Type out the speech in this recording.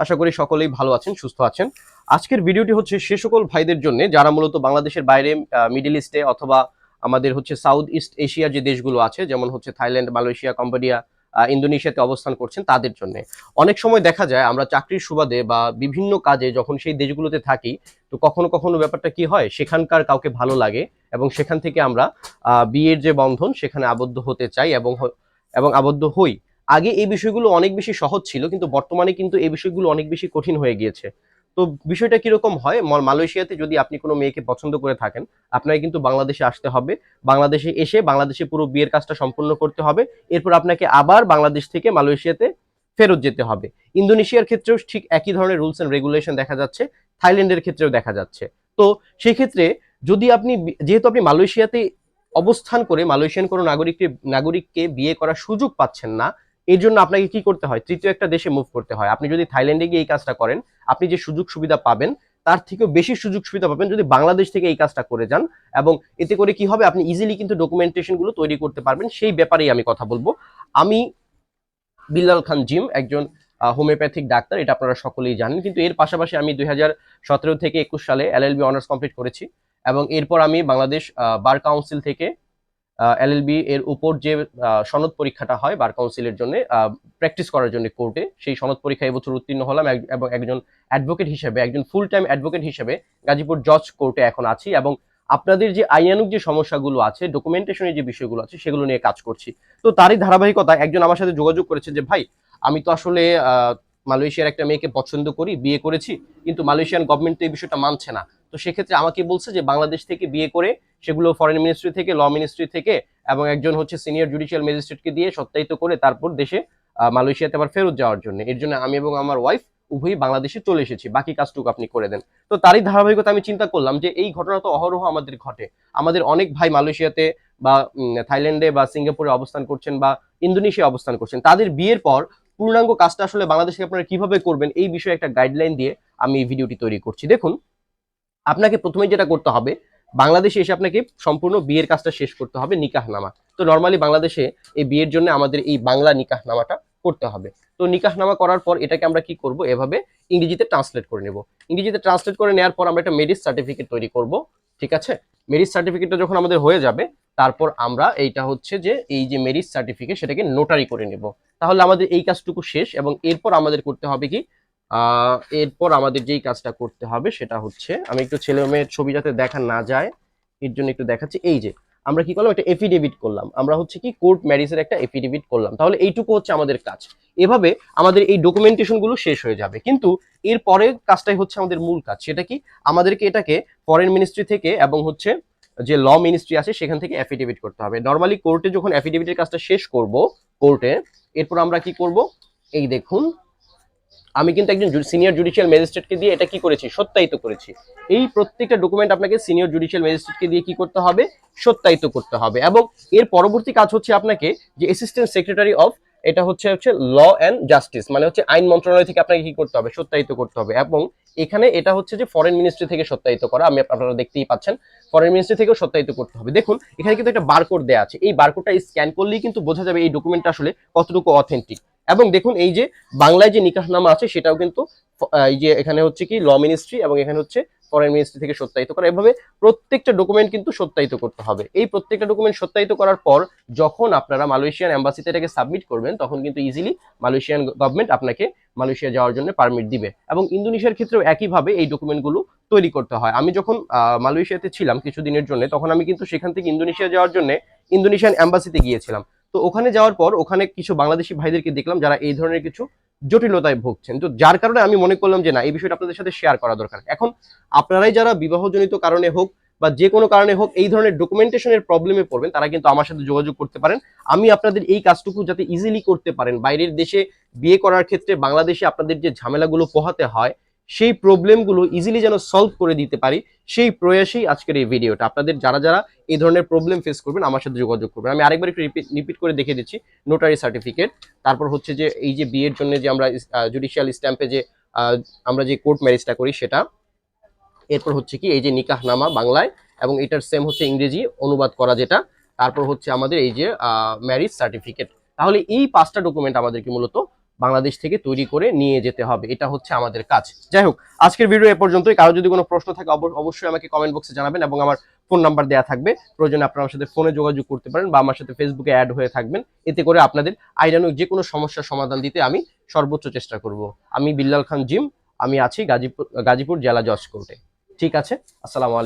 আশা করি সকলেই ভালো আছেন, সুস্থ আছেন। আজকের ভিডিওটি হচ্ছে সে সকল ভাইদের জন্য যারা মূলত বাংলাদেশের বাইরে মিডল ইস্টে অথবা আমাদের হচ্ছে সাউথ ইস্ট এশিয়ার যে দেশগুলো আছে, যেমন হচ্ছে থাইল্যান্ড, মালয়েশিয়া, কম্বোডিয়া, ইন্দোনেশিয়াতে অবস্থান করছেন তাদের জন্য। অনেক সময় দেখা যায় আমরা চাকরির সুবাদে বা বিভিন্ন কাজে যখন সেই দেশগুলোতে থাকি, তো কখনো কখনো ব্যাপারটা কি হয়, সেখানকার কাউকে ভালো লাগে এবং সেখান থেকে আমরা বিয়ের যে বন্ধন সেখানে আবদ্ধ হতে চাই এবং আবদ্ধ হই। আগে এই বিষয়গুলো অনেক বেশি সহজ ছিল, কিন্তু বর্তমানে কিন্তু এই বিষয়গুলো অনেক বেশি কঠিন হয়ে গিয়েছে। তো বিষয়টা কিরকম হয়, মালয়েশিয়াতে যদি আপনি কোনো মেয়েকে পছন্দ করে থাকেন, আপনাকে কিন্তু বাংলাদেশে আসতে হবে। বাংলাদেশে এসে বাংলাদেশে পুরো বিয়ের কাজটা সম্পূর্ণ করতে হবে। এরপর আপনাকে আবার বাংলাদেশ থেকে মালয়েশিয়াতে ফেরত যেতে হবে। ইন্দোনেশিয়ার ক্ষেত্রেও ঠিক একই ধরনের রুলস এন্ড রেগুলেশন দেখা যাচ্ছে, থাইল্যান্ডের ক্ষেত্রেও দেখা যাচ্ছে। তো সেই ক্ষেত্রে যদি আপনি যেহেতু আপনি মালয়েশিয়াতে অবস্থান করে মালয়েশিয়ান কোনো নাগরিককে বিয়ে করার সুযোগ পাচ্ছেন না, এর জন্য আপনাকে কি করতে হয়, তৃতীয় একটা দেশে মুভ করতে হয়। আপনি যদি থাইল্যান্ডে গিয়ে এই কাজটা করেন, আপনি যে সুযোগ সুবিধা পাবেন তার থেকেও বেশি সুযোগ সুবিধা পাবেন যদি বাংলাদেশ থেকে এই কাজটা করে যান। এবং এতে করে কি হবে, আপনি ইজিলি কিন্তু ডকুমেন্টেশন গুলো তৈরি করতে পারবেন। সেই ব্যাপারেই আমি কথা বলবো। আমি বিল্লাল খান জিম, একজন হোমিওপ্যাথিক ডাক্তার, এটা আপনারা সকলেই জানেন। কিন্তু এর পাশাপাশি আমি 2017 থেকে 21 সালে এলএলবি অনার্স কমপ্লিট করেছি এবং এরপর আমি বাংলাদেশ বার কাউন্সিল থেকে এলএলবি এর উপর যে সনদ পরীক্ষাটা হয় বার কাউন্সিলের জন্য প্র্যাকটিস করার জন্য কোর্টে, সেই সনদ পরীক্ষা এবছর উত্তীর্ণ হলাম এবং একজন অ্যাডভোকেট হিসেবে, একজন ফুল টাইম অ্যাডভোকেট হিসেবে গাজীপুর জজ কোর্টে এখন আছি এবং আপনাদের যে আইনানুগ যে সমস্যাগুলো আছে, ডকুমেন্টেশনের যে বিষয়গুলো আছে, সেগুলো নিয়ে কাজ করছি। তো তারই ধারাবাহিকতায় একজন আমার সাথে যোগাযোগ করেছে যে ভাই, আমি তো আসলে মালয়েশিয়ার একটা মেয়েকে পছন্দ করি, বিয়ে করেছি, কিন্তু মালয়েশিয়ান গভর্নমেন্ট তো এই বিষয়টা মানছে না। তো সেক্ষেত্রে আমাকে বলছে যে বাংলাদেশ থেকে বিয়ে করে সেগুলো ফরেন মিনিস্ট্রি থেকে, ল মিনিস্ট্রি থেকে এবং একজন হচ্ছে সিনিয়র জুডিশিয়াল ম্যাজিস্ট্রেটকে দিয়ে সত্যায়িত করে তারপর দেশে মালয়েশিয়াতে আবার ফেরত যাওয়ার জন্য। এর জন্য আমি এবং আমার ওয়াইফ উভয়ই বাংলাদেশে চলে এসেছি, বাকি কাজটুকু আপনি করে দেন। তো তারই ধারাবাহিকতা আমি চিন্তা করলাম যে এই ঘটনা তো অহরহ আমাদের ঘটে। আমাদের অনেক ভাই মালয়েশিয়াতে বা থাইল্যান্ডে বা সিঙ্গাপুরে অবস্থান করছেন বা ইন্দোনেশিয়া অবস্থান করছেন, তাদের বিয়ের পর পূর্ণাঙ্গ কাজটা আসলে বাংলাদেশে আপনারা কিভাবে করবেন এই বিষয়ে একটা গাইডলাইন দিয়ে আমি এই ভিডিওটি তৈরি করছি। দেখুন, আপনাকে প্রথমে যেটা করতে হবে, বাংলাদেশে এসে আপনাকে সম্পূর্ণ বিয়ের কাজটা শেষ করতে হবে, নিকাহনামা। তো নর্মালি বাংলাদেশে এই বিয়ের জন্য আমাদের এই বাংলা নিকাহনামাটা করতে হবে। তো নিকাহনামা করার পর এটাকে আমরা কি করব, এভাবে ইংরেজিতে ট্রান্সলেট করে নেব। ইংরেজিতে ট্রান্সলেট করে নেওয়ার পর আমরা একটা ম্যারেজ সার্টিফিকেট তৈরি করব। ঠিক আছে, ম্যারেজ সার্টিফিকেটটা যখন আমাদের হয়ে যাবে, তারপর আমরা এইটা হচ্ছে যে এই যে ম্যারেজ সার্টিফিকেট সেটাকে নোটারি করে নেব। তাহলে আমাদের এই কাজটুকু শেষ। এবং এরপর আমাদের করতে হবে কি, এরপর আমাদের যেই কাজটা করতে হবে সেটা হচ্ছে, আমি একটু ছেলে মেয়ের ছবি যাতে দেখা না যায় এর জন্য একটু দেখাচ্ছি। এই যে আমরা কি করলাম, একটা এফিডেভিট করলাম, আমরা হচ্ছে কি কোর্ট ম্যারেজের একটা এফিডেভিট করলাম। তাহলে এইটুকু হচ্ছে আমাদের কাজ। এভাবে আমাদের এই ডকুমেন্টেশন গুলো শেষ হয়ে যাবে। কিন্তু এর পরের কাজটাই হচ্ছে আমাদের মূল কাজ। সেটা কি, আমাদেরকে এটাকে ফরেন মিনিস্ট্রি থেকে এবং হচ্ছে যে ল মিনিস্ট্রি আছে সেখান থেকে এফিডেভিট করতে হবে। নর্মালি কোর্টে যখন এফিডেভিটের কাজটা শেষ করব কোর্টে, এরপর আমরা কি করব, এই দেখুন, আমি কিন্তু একজন সিনিয়র জুডিশিয়াল ম্যাজিস্ট্রেটকে দিয়ে এটা কি করেছি, সত্যায়িত করেছি। এই প্রত্যেকটা ডকুমেন্ট আপনাকে সিনিয়র জুডিশিয়াল ম্যাজিস্ট্রেটকে দিয়ে কি করতে হবে, সত্যায়িত করতে হবে। এবং এর পরবর্তী কাজ হচ্ছে আপনাকে যে অ্যাসিস্ট্যান্ট সেক্রেটারি অফ, এটা হচ্ছে ল অ্যান্ড জাস্টিস, মানে হচ্ছে আইন মন্ত্রণালয় থেকে আপনাকে কি করতে হবে, সত্যায়িত করতে হবে। এবং এখানে এটা হচ্ছে যে ফরেন মিনিস্ট্রি থেকে সত্যায়িত করা, আমি আপনারা দেখতেই পাচ্ছেন, ফরেন মিনিস্ট্রি থেকেও সত্যায়িত করতে হবে। দেখুন এখানে কিন্তু একটা বারকোড দেওয়া আছে, এই বারকোডটা স্ক্যান করলেই কিন্তু বোঝা যাবে এই ডকুমেন্টটা আসলে কতটুকু অথেন্টিক। এবং দেখুন এই যে বাংলায় যে নিকাহনামা আছে সেটাও কিন্তু এই যে এখানে হচ্ছে কি ল মিনিস্ট্রি এবং এখানে হচ্ছে ফরেন মিনিস্ট্রি থেকে সত্যায়িত করা। এভাবে প্রত্যেকটা ডকুমেন্ট কিন্তু সত্যায়িত করতে হবে। এই প্রত্যেকটা ডকুমেন্ট সত্যায়িত করার পর যখন আপনারা মালয়েশিয়ান এম্বাসিতে এটাকে সাবমিট করবেন, তখন কিন্তু ইজিলি মালয়েশিয়ান গভর্নমেন্ট আপনাকে মালয়েশিয়া যাওয়ার জন্য পারমিট দিবে। এবং ইন্দোনেশিয়ার ক্ষেত্রেও একইভাবে এই ডকুমেন্টগুলো তৈরি করতে হয়। আমি যখন মালয়েশিয়াতে ছিলাম কিছুদিনের জন্য, তখন আমি কিন্তু সেখান থেকে ইন্দোনেশিয়া যাওয়ার জন্য ইন্দোনেশিয়ান এম্বাসিতে গিয়েছিলাম। তো ওখানে যাওয়ার পর ওখানে কিছু বাংলাদেশি ভাইদেরকে দেখলাম যারা এই ধরনের কিছু জটিলতায় ভুগছেন। তো যার কারণে আমি মনে করলাম যে না, এই বিষয়টা আপনাদের সাথে শেয়ার করা দরকার। এখন আপনারাই যারা বিবাহজনিত কারণে হোক বা যে কোনো কারণে হোক এই ধরনের ডকুমেন্টেশনের প্রবলেমে পড়বেন, তারা কিন্তু আমার সাথে যোগাযোগ করতে পারেন। আমি আপনাদের এই কাজটুকু যাতে ইজিলি করতে পারেন, বাইরের দেশে বিয়ে করার ক্ষেত্রে বাংলাদেশে আপনাদের যে ঝামেলাগুলো পোহাতে হয়, সেই প্রবলেমগুলো ইজিলি যেন সলভ করে দিতে পারি, সেই প্রয়াসেই আজকের এই ভিডিওটা। আপনাদের যারা যারা এই ধরনের প্রবলেম ফেস করবেন আমার সাথে যোগাযোগ করবেন। আমি আরেকবার একটু রিপিট করে দেখে দিচ্ছি। নোটারি সার্টিফিকেট, তারপর হচ্ছে যে এই যে বিয়ের জন্য যে আমরা জুডিশিয়াল স্ট্যাম্পে যে আমরা যে কোর্ট ম্যারেজটা করি সেটা, এরপর হচ্ছে কি এই যে নিকাহনামা বাংলায় এবং এটার সেম হচ্ছে ইংরেজি অনুবাদ করা যেটা, তারপর হচ্ছে আমাদের এই যে ম্যারেজ সার্টিফিকেট। তাহলে এই 5টা ডকুমেন্ট আমাদেরকে মূলত বাংলাদেশ থেকে তৈরি করে নিয়ে যেতে হবে, এটা হচ্ছে আমাদের কাজ। যাই হোক, আজকের ভিডিও এ পর্যন্তই। কারো যদি কোনো প্রশ্ন থাকে অবশ্যই আমাকে কমেন্ট বক্সে জানাবেন, এবং আমার ফোন নাম্বার দেওয়া থাকবে, প্রয়োজনে আপনারা আমার সাথে ফোনে যোগাযোগ করতে পারেন বা আমার সাথে ফেসবুকে অ্যাড হয়ে থাকবেন। এতে করে আপনাদের আইরানুক যে কোনো সমস্যার সমাধান দিতে আমি সর্বোচ্চ চেষ্টা করব। আমি বিল্লাল খান জিম, আমি আছি গাজীপুর জেলা জজ কোর্টে। ঠিক আছে, আসসালামু আলাইকুম।